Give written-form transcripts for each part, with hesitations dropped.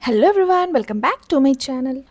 Hello everyone, welcome back to my channel.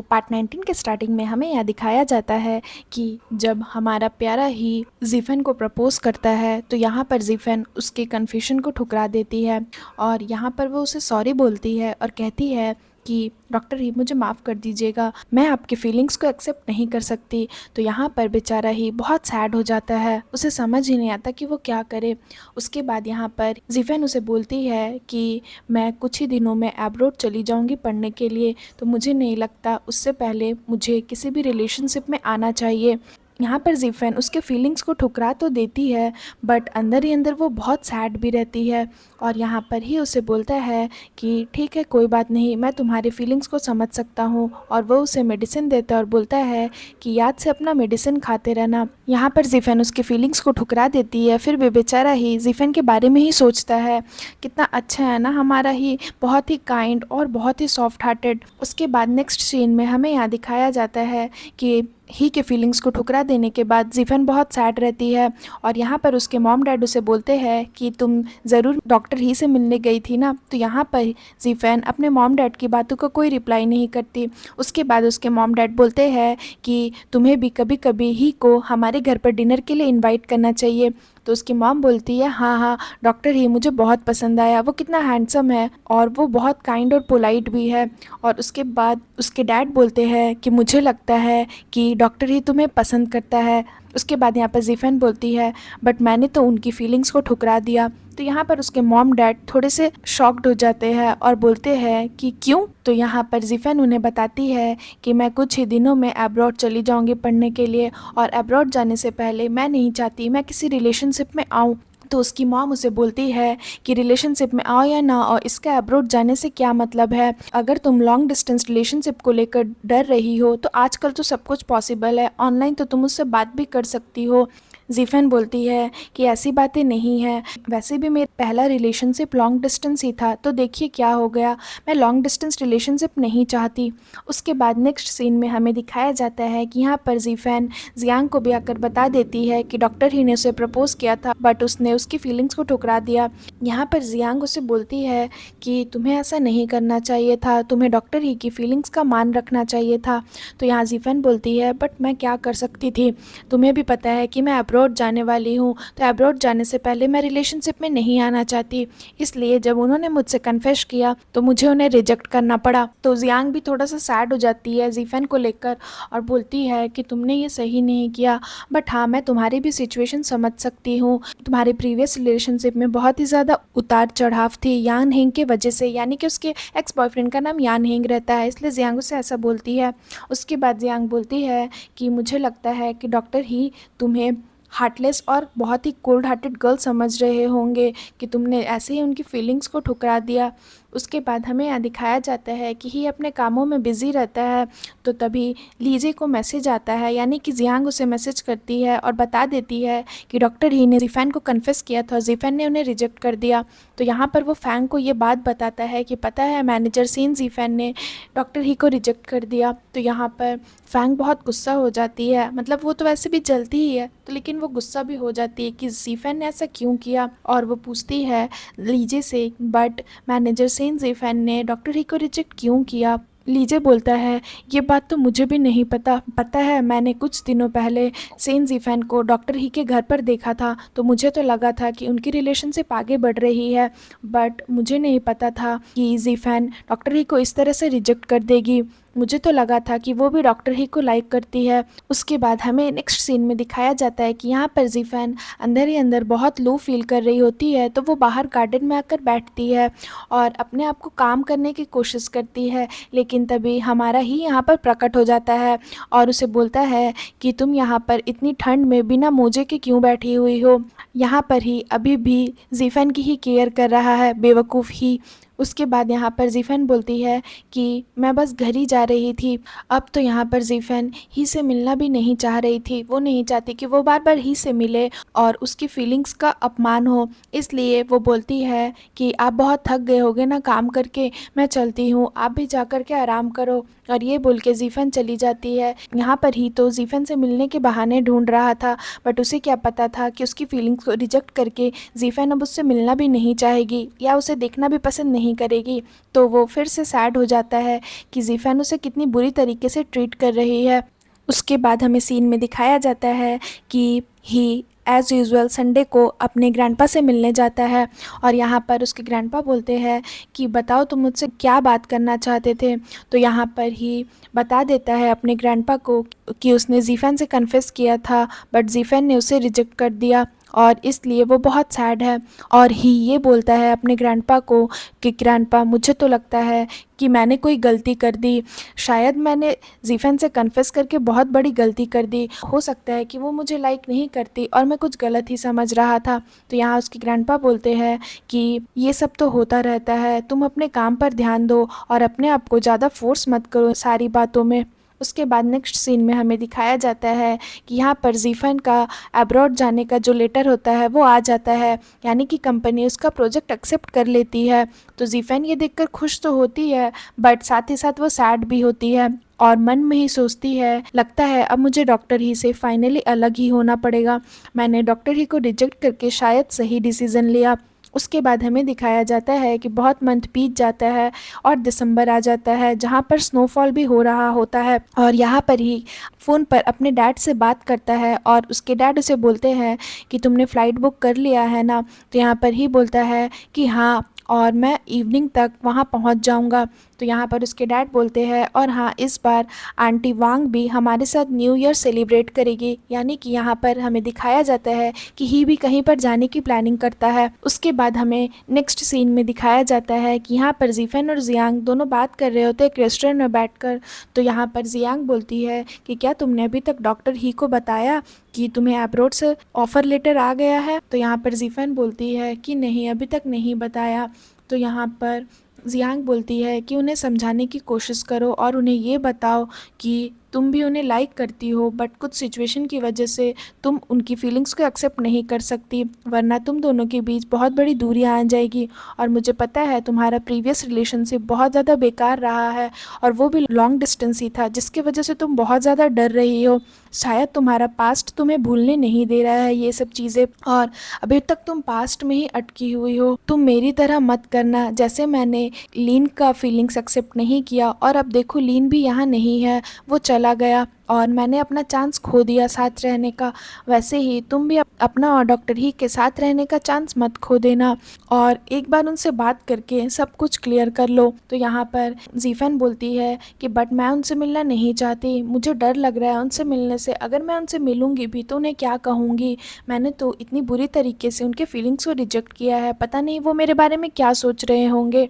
Part 19 के starting में हमें यह दिखाया जाता है कि जब हमारा प्यारा ही जीफन को प्रपोज करता है तो यहाँ पर जीफन उसके कन्फ्यूजन को ठुकरा देती है और यहाँ पर वो उसे सॉरी बोलती है और कहती है कि डॉक्टर ही मुझे माफ़ कर दीजिएगा, मैं आपकी फीलिंग्स को एक्सेप्ट नहीं कर सकती। तो यहाँ पर बेचारा ही बहुत सैड हो जाता है, उसे समझ ही नहीं आता कि वो क्या करे। उसके बाद यहाँ पर जीफन उसे बोलती है कि मैं कुछ ही दिनों में एब्रोड चली जाऊंगी पढ़ने के लिए, तो मुझे नहीं लगता उससे पहले मुझे किसी भी रिलेशनशिप में आना चाहिए। यहाँ पर जीफन उसके फीलिंग्स को ठुकरा तो देती है बट अंदर ही अंदर वो बहुत सैड भी रहती है और यहाँ पर ही उसे बोलता है कि ठीक है, कोई बात नहीं, मैं तुम्हारे फीलिंग्स को समझ सकता हूँ। और वो उसे मेडिसिन देता है और बोलता है कि याद से अपना मेडिसिन खाते रहना। यहाँ पर जीफन उसकी फीलिंग्स को ठुकरा देती है, फिर भी बेचारा ही जीफन के बारे में ही सोचता है, कितना अच्छा है ना हमारा ही, बहुत ही काइंड और बहुत ही सॉफ्ट हार्टेड। उसके बाद नेक्स्ट सीन में हमें यहाँ दिखाया जाता है कि ही के फीलिंग्स को ठुकरा देने के बाद जीफन बहुत सैड रहती है और यहाँ पर उसके मॉम डैड उसे बोलते हैं कि तुम ज़रूर डॉक्टर ही से मिलने गई थी ना। तो यहाँ पर जीफन अपने मॉम डैड की बातों का कोई रिप्लाई नहीं करती। उसके बाद उसके मॉम डैड बोलते हैं कि तुम्हें भी कभी कभी ही को हमारे घर पर डिनर के लिए इन्वाइट करना चाहिए। तो उसकी मॉम बोलती है हाँ हाँ, डॉक्टर ही मुझे बहुत पसंद आया, वो कितना हैंडसम है और वो बहुत काइंड और पोलाइट भी है। और उसके बाद उसके डैड बोलते हैं कि मुझे लगता है कि डॉक्टर ही तुम्हें पसंद करता है। उसके बाद यहाँ पर जीफन बोलती है बट मैंने तो उनकी फीलिंग्स को ठुकरा दिया। तो यहाँ पर उसके मॉम डैड थोड़े से शॉक्ड हो जाते हैं और बोलते हैं कि क्यों। तो यहाँ पर जीफन उन्हें बताती है कि मैं कुछ ही दिनों में अब्रॉड चली जाऊंगी पढ़ने के लिए और अब्रॉड जाने से पहले मैं नहीं चाहती मैं किसी रिलेशनशिप में आऊँ। तो उसकी मॉम उसे बोलती है कि रिलेशनशिप में आओ या ना आओ, इसका अब्रॉड जाने से क्या मतलब है। अगर तुम लॉन्ग डिस्टेंस रिलेशनशिप को लेकर डर रही हो तो आजकल तो सब कुछ पॉसिबल है, ऑनलाइन तो तुम उससे बात भी कर सकती हो। जीफन बोलती है कि ऐसी बातें नहीं है, वैसे भी मेरा पहला रिलेशनशिप लॉन्ग डिस्टेंस ही था, तो देखिए क्या हो गया, मैं लॉन्ग डिस्टेंस रिलेशनशिप नहीं चाहती। उसके बाद नेक्स्ट सीन में हमें दिखाया जाता है कि यहाँ पर जीफन जियांग को भी आकर बता देती है कि डॉक्टर ही ने उसे प्रपोज किया था बट उसने उसकी फीलिंग्स को ठुकरा दिया। यहाँ पर जियांग उसे बोलती है कि तुम्हें ऐसा नहीं करना चाहिए था, तुम्हें डॉक्टर ही की फीलिंग्स का मान रखना चाहिए था। तो यहाँ जीफन बोलती है बट मैं क्या कर सकती थी, तुम्हें भी पता है कि मैं अब्रॉड जाने वाली हूँ, तो अब्रॉड जाने से पहले मैं रिलेशनशिप में नहीं आना चाहती, इसलिए जब उन्होंने मुझसे कन्फेस किया तो मुझे उन्हें रिजेक्ट करना पड़ा। तो जियांग भी थोड़ा सा सैड हो जाती है जीफन को लेकर और बोलती है कि तुमने ये सही नहीं किया, बट हाँ मैं तुम्हारी भी सिचुएशन समझ सकती हूँ, तुम्हारे प्रीवियस रिलेशनशिप में बहुत ही ज़्यादा उतार चढ़ाव थी यान हेंग के वजह से, यानी कि उसके एक्स बॉयफ्रेंड का नाम यान हेंग रहता है, इसलिए जियांग उसे ऐसा बोलती है। उसके बाद जियांग बोलती है कि मुझे लगता है कि डॉक्टर ही तुम्हें हार्टलेस और बहुत ही कोल्ड हार्टेड गर्ल समझ रहे होंगे कि तुमने ऐसे ही उनकी फीलिंग्स को ठुकरा दिया। उसके बाद हमें यहाँ दिखाया जाता है कि ही अपने कामों में बिज़ी रहता है, तो तभी लीजे को मैसेज आता है, यानी कि जियांग उसे मैसेज करती है और बता देती है कि डॉक्टर ही ने जीफैन को कन्फेस किया था, जीफैन ने उन्हें रिजेक्ट कर दिया। तो यहाँ पर वो फैंग को ये बात बताता है कि पता है मैनेजर सीन जीफैन ने डॉक्टर ही को रिजेक्ट कर दिया। तो यहाँ पर फैंग बहुत गुस्सा हो जाती है, मतलब वो तो वैसे भी जलती ही है तो लेकिन वो गुस्सा भी हो जाती है कि जीफैन ने ऐसा क्यों किया। और वो पूछती है लीजे से बट मैनेजर सेन जीफैन ने डॉक्टर ही को रिजेक्ट क्यों किया। लीजे बोलता है ये बात तो मुझे भी नहीं पता है, मैंने कुछ दिनों पहले सेन जीफैन को डॉक्टर ही के घर पर देखा था तो मुझे तो लगा था कि उनकी रिलेशनशिप आगे बढ़ रही है, बट मुझे नहीं पता था कि जीफैन डॉक्टर ही को इस तरह से रिजेक्ट कर देगी, मुझे तो लगा था कि वो भी डॉक्टर ही को लाइक करती है। उसके बाद हमें नेक्स्ट सीन में दिखाया जाता है कि यहाँ पर जीफैन अंदर ही अंदर बहुत लो फील कर रही होती है, तो वो बाहर गार्डन में आकर बैठती है और अपने आप को काम करने की कोशिश करती है, लेकिन तभी हमारा ही यहाँ पर प्रकट हो जाता है और उसे बोलता है कि तुम यहाँ पर इतनी ठंड में बिना मोजे के क्यों बैठी हुई हो। यहाँ पर ही अभी भी जीफैन की ही केयर कर रहा है बेवकूफ़ ही। उसके बाद यहाँ पर जीफैन बोलती है कि मैं बस घर ही जा रही थी। अब तो यहाँ पर जीफैन ही से मिलना भी नहीं चाह रही थी, वो नहीं चाहती कि वो बार बार ही से मिले और उसकी फीलिंग्स का अपमान हो, इसलिए वो बोलती है कि आप बहुत थक गए होगे ना काम करके, मैं चलती हूँ, आप भी जा कर के आराम करो। और ये बोल के जीफैन चली जाती है। यहाँ पर ही तो जीफैन से मिलने के बहाने ढूंढ रहा था, बट उसे क्या पता था कि उसकी फीलिंग्स को रिजेक्ट करके जीफैन अब उससे मिलना भी नहीं चाहेगी या उसे देखना भी पसंद नहीं नहीं करेगी। तो वो फिर से सैड हो जाता है कि ज़ीफ़न उसे कितनी बुरी तरीके से ट्रीट कर रही है। उसके बाद हमें सीन में दिखाया जाता है कि ही एज़ यूजुअल संडे को अपने ग्रैंडपा से मिलने जाता है और यहाँ पर उसके ग्रैंडपा बोलते हैं कि बताओ तुम मुझसे क्या बात करना चाहते थे। तो यहाँ पर ही बता देता है अपने ग्रैंडपा को कि उसने ज़ीफ़न से कन्फेस किया था, बट ज़ीफ़न ने उसे रिजेक्ट कर दिया और इसलिए वो बहुत सैड है। और ही ये बोलता है अपने ग्रैंडपा को कि ग्रैंडपा, मुझे तो लगता है कि मैंने कोई गलती कर दी, शायद मैंने ज़ीफ़न से कन्फेस करके बहुत बड़ी गलती कर दी। हो सकता है कि वो मुझे लाइक नहीं करती और मैं कुछ गलत ही समझ रहा था। तो यहाँ उसके ग्रैंडपा बोलते हैं कि ये सब तो होता रहता है, तुम अपने काम पर ध्यान दो और अपने आप को ज़्यादा फोर्स मत करो सारी बातों में। उसके बाद नेक्स्ट सीन में हमें दिखाया जाता है कि यहाँ पर ज़ीफ़न का अब्रॉड जाने का जो लेटर होता है वो आ जाता है, यानी कि कंपनी उसका प्रोजेक्ट एक्सेप्ट कर लेती है। तो ज़ीफ़न ये देखकर खुश तो होती है, बट साथ ही साथ वो सैड भी होती है और मन में ही सोचती है, लगता है अब मुझे डॉक्टर ही से फाइनली अलग ही होना पड़ेगा। मैंने डॉक्टर ही को रिजेक्ट करके शायद सही डिसीज़न लिया। उसके बाद हमें दिखाया जाता है कि बहुत मंथ बीत जाता है और दिसंबर आ जाता है, जहाँ पर स्नोफॉल भी हो रहा होता है। और यहाँ पर ही फ़ोन पर अपने डैड से बात करता है और उसके डैड उसे बोलते हैं कि तुमने फ़्लाइट बुक कर लिया है ना। तो यहाँ पर ही बोलता है कि हाँ, और मैं इवनिंग तक वहाँ पहुँच जाऊँगा। तो यहाँ पर उसके डैड बोलते हैं और हाँ, इस बार आंटी वांग भी हमारे साथ न्यू ईयर सेलिब्रेट करेगी, यानी कि यहाँ पर हमें दिखाया जाता है कि ही भी कहीं पर जाने की प्लानिंग करता है। उसके बाद हमें नेक्स्ट सीन में दिखाया जाता है कि यहाँ पर ज़ीफ़न और जियांग दोनों बात कर रहे होते हैं एक रेस्टोरेंट में बैठकर। तो यहाँ पर जियांग बोलती है कि क्या तुमने अभी तक डॉक्टर ही को बताया कि तुम्हें अब्रॉड से ऑफ़र लेटर आ गया है। तो यहाँ पर ज़ीफ़न बोलती है कि नहीं, अभी तक नहीं बताया। तो यहाँ पर जियांग बोलती है कि उन्हें समझाने की कोशिश करो और उन्हें ये बताओ कि तुम भी उन्हें लाइक करती हो, बट कुछ सिचुएशन की वजह से तुम उनकी फीलिंग्स को एक्सेप्ट नहीं कर सकती, वरना तुम दोनों के बीच बहुत बड़ी दूरियां आ जाएगी। और मुझे पता है तुम्हारा प्रीवियस रिलेशनशिप बहुत ज़्यादा बेकार रहा है और वो भी लॉन्ग डिस्टेंस ही था, जिसकी वजह से तुम बहुत ज़्यादा डर रही हो। शायद तुम्हारा पास्ट तुम्हें भूलने नहीं दे रहा है ये सब चीज़ें, और अभी तक तुम पास्ट में ही अटकी हुई हो। तुम मेरी तरह मत करना, जैसे मैंने लीन का फीलिंग्स एक्सेप्ट नहीं किया और अब देखो लीन भी यहाँ नहीं है, वो चला गया और मैंने अपना चांस खो दिया साथ रहने का, वैसे ही तुम भी अपना और डॉक्टर ही के साथ रहने का चांस मत खो देना और एक बार उनसे बात करके सब कुछ क्लियर कर लो। तो यहाँ पर ज़ीफ़न बोलती है कि बट मैं उनसे मिलना नहीं चाहती, मुझे डर लग रहा है उनसे मिलने से, अगर मैं उनसे मिलूँगी भी तो उन्हें क्या कहूँगी, मैंने तो इतनी बुरी तरीके से उनके फीलिंग्स को रिजेक्ट किया है, पता नहीं वो मेरे बारे में क्या सोच रहे होंगे।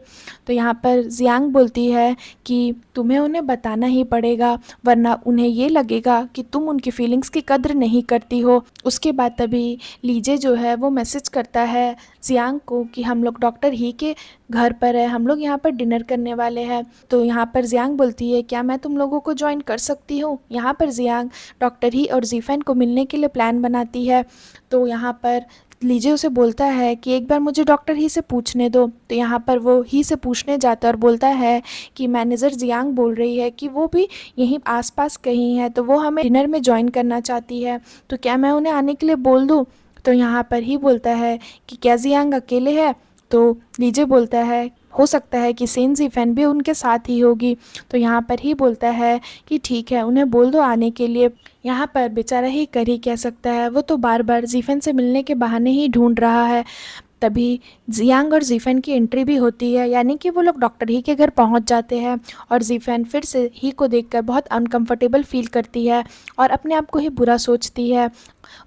तो यहाँ पर जियांग बोलती है कि तुम्हें उन्हें बताना ही पड़ेगा, वरना उन्हें ये लगेगा कि तुम उनकी फीलिंग्स की कद्र नहीं करती हो। उसके बाद तभी लीजे जो है वो मैसेज करता है जियांग को कि हम लोग डॉक्टर ही के घर पर है, हम लोग यहाँ पर डिनर करने वाले हैं। तो यहाँ पर जियांग बोलती है क्या मैं तुम लोगों को ज्वाइन कर सकती हूँ। यहाँ पर जियांग डॉक्टर ही और ज़ीफ़न को मिलने के लिए प्लान बनाती है। तो यहाँ पर लीजे उसे बोलता है कि एक बार मुझे डॉक्टर ही से पूछने दो। तो यहाँ पर वो ही से पूछने जाता है और बोलता है कि मैनेजर जियांग बोल रही है कि वो भी यहीं आसपास कहीं है, तो वो हमें डिनर में ज्वाइन करना चाहती है, तो क्या मैं उन्हें आने के लिए बोल दूँ। तो यहाँ पर ही बोलता है कि क्या जियांग अकेले है। तो लीजे बोलता है हो सकता है कि सेन ज़ीफ़न भी उनके साथ ही होगी। तो यहाँ पर ही बोलता है कि ठीक है, उन्हें बोल दो आने के लिए। यहाँ पर बेचारा ही कर ही कह सकता है, वो तो बार बार ज़ीफ़न से मिलने के बहाने ही ढूंढ रहा है। तभी जियांग और ज़ीफ़न की एंट्री भी होती है, यानी कि वो लोग डॉक्टर ही के घर पहुंच जाते हैं और ज़ीफ़न फिर से ही को देखकर बहुत अनकंफर्टेबल फील करती है और अपने आप को ही बुरा सोचती है।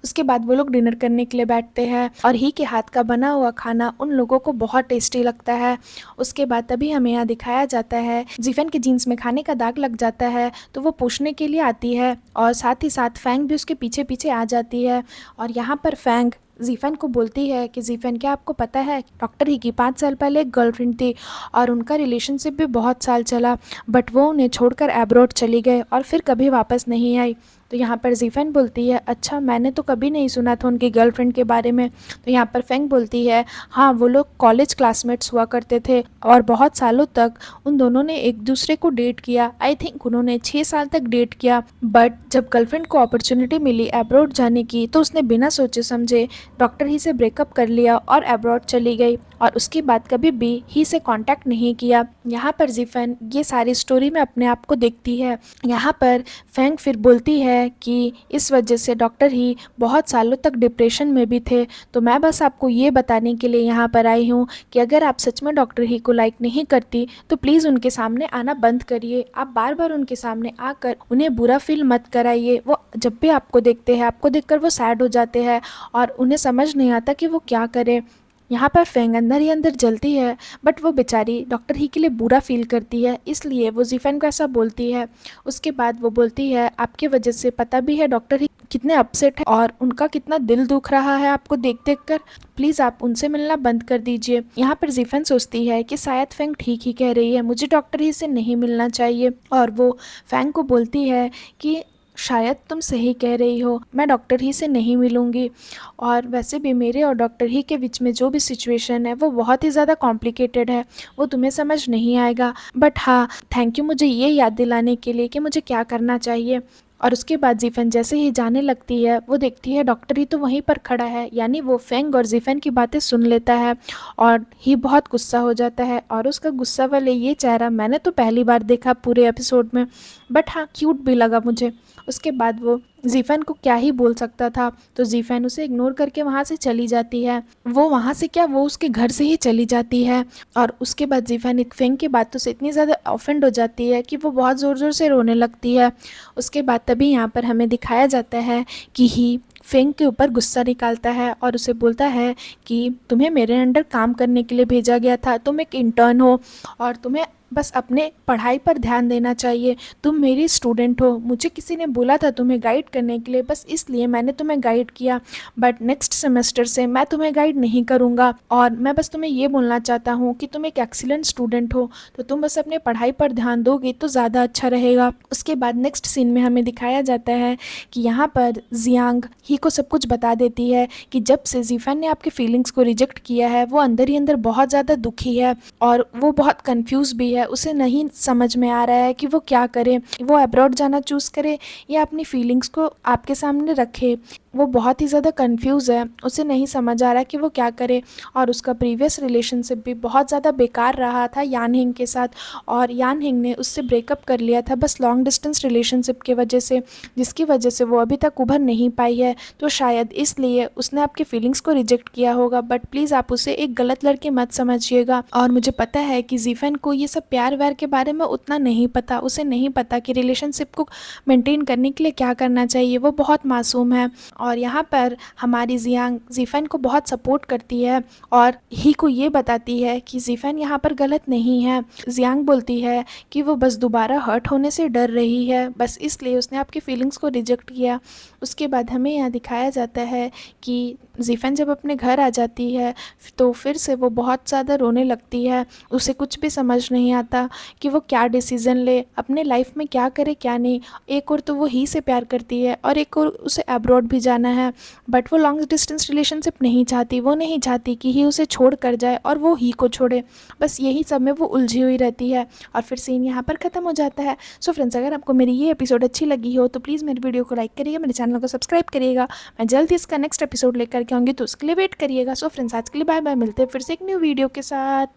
उसके बाद वो लोग डिनर करने के लिए बैठते हैं और ही के हाथ का बना हुआ खाना उन लोगों को बहुत टेस्टी लगता है। उसके बाद तभी हमें यहाँ दिखाया जाता है ज़ीफ़न के जीन्स में खाने का दाग लग जाता है, तो वो पूछने के लिए आती है और साथ ही साथ फैंग भी उसके पीछे पीछे आ जाती है। और यहाँ पर फैंग ज़ीफ़न को बोलती है कि ज़ीफ़न, क्या आपको पता है डॉक्टर ही की 5 साल पहले एक गर्लफ्रेंड थी और उनका रिलेशनशिप भी बहुत साल चला, बट वो उन्हें छोड़कर अब्रॉड चली गए और फिर कभी वापस नहीं आई। तो यहाँ पर ज़ीफ़न बोलती है अच्छा, मैंने तो कभी नहीं सुना था उनकी गर्लफ्रेंड के बारे में। तो यहाँ पर फैंग बोलती है हाँ, वो लोग कॉलेज क्लासमेट्स हुआ करते थे और बहुत सालों तक उन दोनों ने एक दूसरे को डेट किया। आई थिंक उन्होंने 6 साल तक डेट किया, बट जब गर्लफ्रेंड को अपॉर्चुनिटी मिली अब्रॉड जाने की तो उसने बिना सोचे समझे डॉक्टर ही से ब्रेकअप कर लिया और अब्रॉड चली गई। और उसके बाद कभी भी ही से कांटेक्ट नहीं किया। यहाँ पर जीफन ये सारी स्टोरी में अपने आप को देखती है। यहाँ पर फैंग फिर बोलती है कि इस वजह से डॉक्टर ही बहुत सालों तक डिप्रेशन में भी थे। तो मैं बस आपको ये बताने के लिए यहाँ पर आई हूँ कि अगर आप सच में डॉक्टर ही को लाइक नहीं करती तो प्लीज़ उनके सामने आना बंद करिए। आप बार बार उनके सामने आकर उन्हें बुरा फील मत कराइए। वो जब भी आपको देखते हैं, आपको देखकर वो सैड हो जाते हैं और उन्हें समझ नहीं आता कि वो क्या करे। यहाँ पर फेंग अंदर ही अंदर जलती है, बट वो बेचारी डॉक्टर ही के लिए बुरा फील करती है, इसलिए वो जीफन को ऐसा बोलती है। उसके बाद वो बोलती है आपके वजह से पता भी है डॉक्टर ही कितने अपसेट है और उनका कितना दिल दुख रहा है आपको देख देख कर। प्लीज़ आप उनसे मिलना बंद कर दीजिए। यहाँ पर जीफन सोचती है कि शायद फैंग ठीक ही कह रही है, मुझे डॉक्टर ही से नहीं मिलना चाहिए। और वो फैंग को बोलती है कि शायद तुम सही कह रही हो, मैं डॉक्टर ही से नहीं मिलूँगी। और वैसे भी मेरे और डॉक्टर ही के बीच में जो भी सिचुएशन है वो बहुत ही ज़्यादा कॉम्प्लिकेटेड है, वो तुम्हें समझ नहीं आएगा। बट हाँ, थैंक यू मुझे ये याद दिलाने के लिए कि मुझे क्या करना चाहिए। और उसके बाद जीफन जैसे ही जाने लगती है, वो देखती है डॉक्टर ही तो वहीं पर खड़ा है, यानी वो फेंग और जीफन की बातें सुन लेता है और ही बहुत गुस्सा हो जाता है। और उसका गुस्सा वाले ये चेहरा मैंने तो पहली बार देखा पूरे एपिसोड में, बट हाँ क्यूट भी लगा मुझे। उसके बाद वो जीफन को क्या ही बोल सकता था, तो जीफन उसे इग्नोर करके वहाँ से चली जाती है। वो वहाँ से क्या, वो उसके घर से ही चली जाती है। और उसके बाद जीफन एक फेंग की बातों से इतनी ज़्यादा ऑफेंड हो जाती है कि वो बहुत ज़ोर ज़ोर से रोने लगती है। उसके बाद तभी यहाँ पर हमें दिखाया जाता है कि ही फेंग के ऊपर गुस्सा निकालता है और उसे बोलता है कि तुम्हें मेरे अंडर काम करने के लिए भेजा गया था, तुम एक इंटर्न हो और तुम्हें बस अपने पढ़ाई पर ध्यान देना चाहिए। तुम मेरी स्टूडेंट हो, मुझे किसी ने बोला था तुम्हें गाइड करने के लिए, बस इसलिए मैंने तुम्हें गाइड किया। बट नेक्स्ट सेमेस्टर से मैं तुम्हें गाइड नहीं करूँगा और मैं बस तुम्हें ये बोलना चाहता हूँ कि तुम एक एक्सीलेंट स्टूडेंट हो, तो तुम बस अपने पढ़ाई पर ध्यान दोगे तो ज़्यादा अच्छा रहेगा। उसके बाद नेक्स्ट सीन में हमें दिखाया जाता है कि यहाँ पर जियांग ही को सब कुछ बता देती है कि जब से जीफन ने आपके फीलिंग्स को रिजेक्ट किया है, वो अंदर ही अंदर बहुत ज़्यादा दुखी है और वो बहुत कंफ्यूज भी है। उसे नहीं समझ में आ रहा है कि वो क्या करे, वो अब्रॉड जाना चूज़ करे या अपनी फीलिंग्स को आपके सामने रखे। वो बहुत ही ज़्यादा कंफ्यूज है, उसे नहीं समझ आ रहा कि वो क्या करे। और उसका प्रीवियस रिलेशनशिप भी बहुत ज़्यादा बेकार रहा था यान हिंग के साथ, और यान हिंग ने उससे ब्रेकअप कर लिया था बस लॉन्ग डिस्टेंस रिलेशनशिप की वजह से, जिसकी वजह से वो अभी तक उभर नहीं पाई है। तो शायद इसलिए उसने आपकी फीलिंग्स को रिजेक्ट किया होगा, बट प्लीज़ आप उसे एक गलत लड़की मत समझिएगा। और मुझे पता है कि जीफन को ये सब प्यार व्यार के बारे में उतना नहीं पता, उसे नहीं पता कि रिलेशनशिप को मेंटेन करने के लिए क्या करना चाहिए, वो बहुत मासूम है। और यहाँ पर हमारी जियांग जीफन को बहुत सपोर्ट करती है और ही को ये बताती है कि जीफन यहाँ पर गलत नहीं है। जियांग बोलती है कि वो बस दोबारा हर्ट होने से डर रही है, बस इसलिए उसने आपकी फीलिंग्स को रिजेक्ट किया। उसके बाद हमें यहाँ दिखाया जाता है कि जीफन जब अपने घर आ जाती है तो फिर से वो बहुत ज़्यादा रोने लगती है। उसे कुछ भी समझ नहीं आता कि वो क्या डिसीज़न ले, अपने लाइफ में क्या करे क्या नहीं। एक और तो वो ही से प्यार करती है और एक और उसे अब्रॉड भी जाना है, बट वो लॉन्ग डिस्टेंस रिलेशनशिप नहीं चाहती। वो नहीं चाहती कि ही उसे छोड़ कर जाए और वो ही को छोड़े, बस यही सब में वो उलझी हुई रहती है। और फिर सीन यहाँ पर ख़त्म हो जाता है। सो फ्रेंड्स, अगर आपको मेरी ये एपिसोड अच्छी लगी हो तो प्लीज़ मेरी वीडियो को लाइक करिएगा, मेरे चैनल को सब्सक्राइब करिएगा। मैं जल्द ही इसका नेक्स्ट एपिसोड लेकर के आऊँगी, तो उसके लिए वेट करिएगा। सो फ्रेंड्स, आज के लिए बाय बाय, मिलते हैं फिर से एक न्यू वीडियो के साथ।